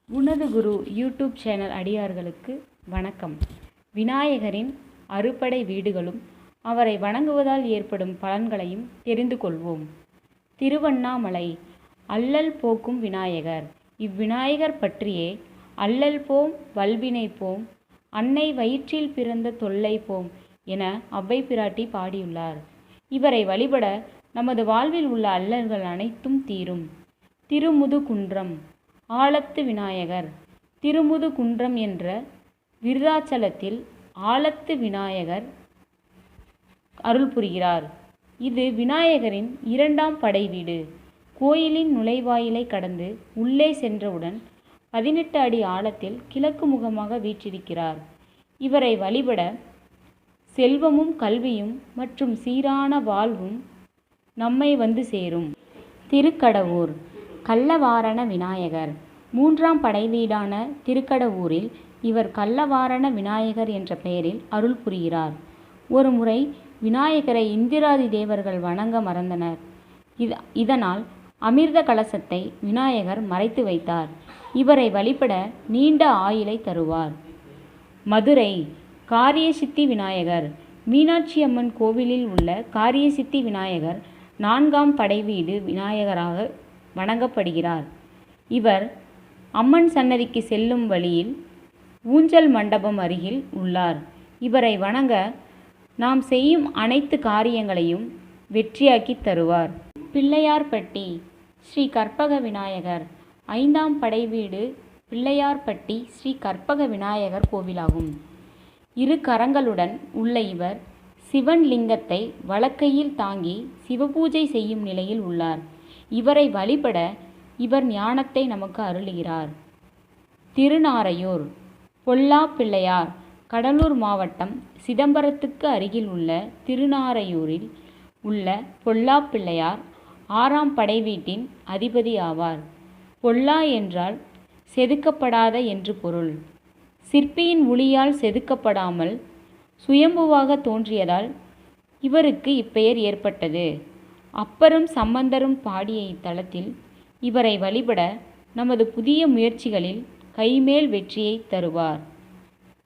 உனது குரு YouTube channel அடியார்களுக்கு வணக்கம். விநாயகரின் அறுபடை வீடுகளும் அவரை வணங்குவதால் ஏற்படும் பலன்களையும் தெரிந்து கொள்வோம். திருவண்ணாமலை அல்லல் போக்கும் விநாயகர். இவ்விநாயகர் பற்றியே அல்லல் போம் வல்வினை போம் அன்னை வயிற்றில் பிறந்த தொல்லை போம் என அவ்வை பிராட்டி பாடியுள்ளார். இவரை வழிபட நமது வாழ்வில் உள்ள அல்லல்கள் அனைத்தும் தீரும். திருமுதுகுன்றம் ஆலத்து விநாயகர். திருமுதுகுன்றம் என்ற விருதாச்சலத்தில் ஆலத்து விநாயகர் அருள் புரிகிறார். இது விநாயகரின் இரண்டாம் படை வீடு. கோயிலின் நுழைவாயிலை கடந்து உள்ளே சென்றவுடன் 18 அடி ஆழத்தில் கிழக்கு முகமாக வீற்றிருக்கிறார். இவரை வழிபட செல்வமும் கல்வியும் மற்றும் சீரான வாழ்வும் நம்மை வந்து சேரும். திருக்கடவூர் கள்ளவாரண விநாயகர். மூன்றாம் படைவீடான திருக்கடவூரில் இவர் கள்ளவாரண விநாயகர் என்ற பெயரில் அருள் புரிகிறார். ஒரு முறை விநாயகரை இந்திராதி தேவர்கள் வணங்க மறந்தனர். இதனால் அமிர்த கலசத்தை விநாயகர் மறைத்து வைத்தார். இவரை வழிபட நீண்ட ஆயுளை தருவார். மதுரை காரியசித்தி விநாயகர். மீனாட்சி அம்மன் கோவிலில் உள்ள காரியசித்தி விநாயகர் 4ஆம் படைவீடு விநாயகராக வணங்கப்படுகிறார். இவர் அம்மன் சன்னதிக்கு செல்லும் வழியில் ஊஞ்சல் மண்டபம் அருகில் உள்ளார். இவரை வணங்க நாம் செய்யும் அனைத்து காரியங்களையும் வெற்றியாக்கி தருவார். பிள்ளையார்பட்டி ஸ்ரீ கற்பக விநாயகர். 5ஆம் படைவீடு பிள்ளையார்பட்டி ஸ்ரீ கற்பக விநாயகர் கோவிலாகும். இரு கரங்களுடன் உள்ள இவர் சிவன் லிங்கத்தை வலக்கையில் தாங்கி சிவபூஜை செய்யும் நிலையில் உள்ளார். இவரை வழிபட இவர் ஞானத்தை நமக்கு அருளுகிறார். திருநாரையூர் பொல்லா பிள்ளையார். கடலூர் மாவட்டம் சிதம்பரத்துக்கு அருகில் உள்ள திருநாரையூரில் உள்ள பொல்லா பிள்ளையார் 6ஆம் படைவீட்டின் அதிபதி ஆவார். பொல்லா என்றால் செதுக்கப்படாத என்று பொருள். சிற்பியின் உளியால் செதுக்கப்படாமல் சுயம்புவாக தோன்றியதால் இவருக்கு இப்பெயர் ஏற்பட்டது. அப்பரும் சம்பந்தரும் பாடிய இத்தலத்தில் இவரை வழிபட நமது புதிய முயற்சிகளில் கைமேல் வெற்றியை தருவார்.